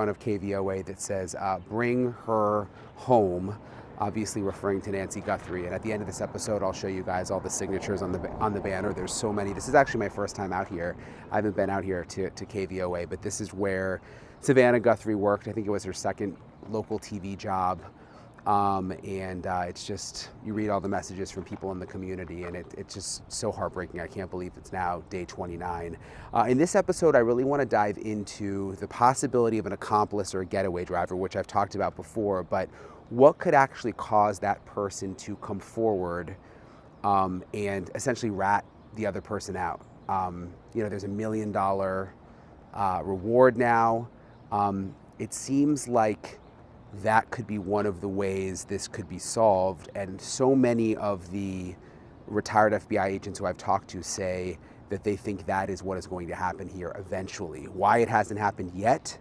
Of KVOA that says, bring her home, obviously referring to Nancy Guthrie. And at the end of this episode, I'll show you guys all the signatures on the banner. There's so many. This is actually my first time out here. I haven't been out here to KVOA, but this is where Savannah Guthrie worked. I think it was her second local TV job. It's just, you read all the messages from people in the community, and it's just so heartbreaking. I can't believe it's now day 29. In this episode, I really want to dive into the possibility of an accomplice or a getaway driver, which I've talked about before, but what could actually cause that person to come forward and essentially rat the other person out? There's $1 million reward now. It seems like that could be one of the ways this could be solved. And so many of the retired FBI agents who I've talked to say that they think that is what is going to happen here eventually. Why it hasn't happened yet?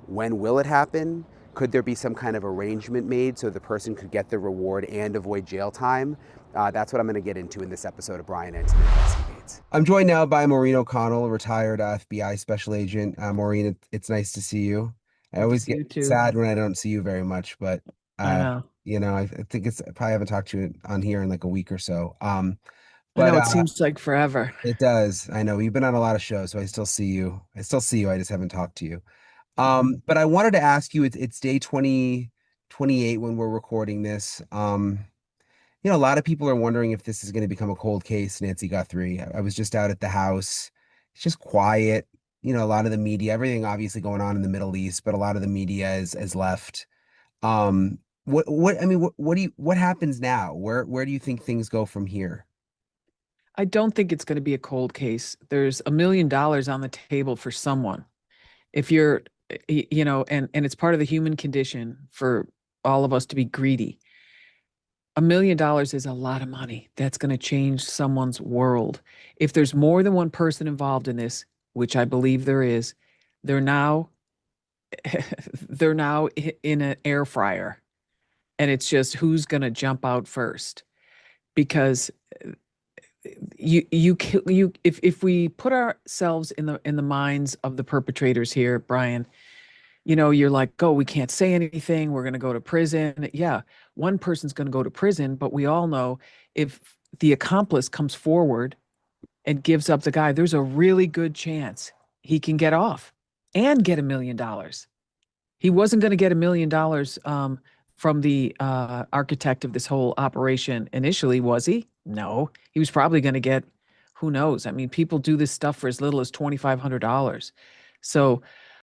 When will it happen? Could there be some kind of arrangement made so the person could get the reward and avoid jail time? That's what I'm going to get into in this episode of Brian Entin Investigates. I'm joined now by Maureen O'Connell, retired FBI special agent. Maureen, it's nice to see you. I always get sad when I don't see you very much, but I know. I think I probably haven't talked to you on here in like a week or so. I know it seems like forever. It does. I know you've been on a lot of shows, so I still see you. I just haven't talked to you. But I wanted to ask you, it's day 28 when we're recording this. A lot of people are wondering if this is going to become a cold case, Nancy Guthrie. I was just out at the house. It's just quiet. A lot of the media, everything obviously going on in the Middle East, but a lot of the media is left. What happens now? Where do you think things go from here? I don't think it's going to be a cold case. There's $1 million on the table for someone. If you're, and it's part of the human condition for all of us to be greedy. $1 million is a lot of money. That's going to change someone's world. If there's more than one person involved in this, which I believe there is, they're now in an air fryer, and it's just who's going to jump out first. Because if we put ourselves in the minds of the perpetrators here, Brian, you're like, oh, we can't say anything. We're going to go to prison. Yeah, one person's going to go to prison, but we all know if the accomplice comes forward and gives up the guy, there's a really good chance he can get off and get $1 million. He wasn't going to get $1 million from the architect of this whole operation initially, was he? No, he was probably going to get, who knows? I mean, people do this stuff for as little as $2,500. So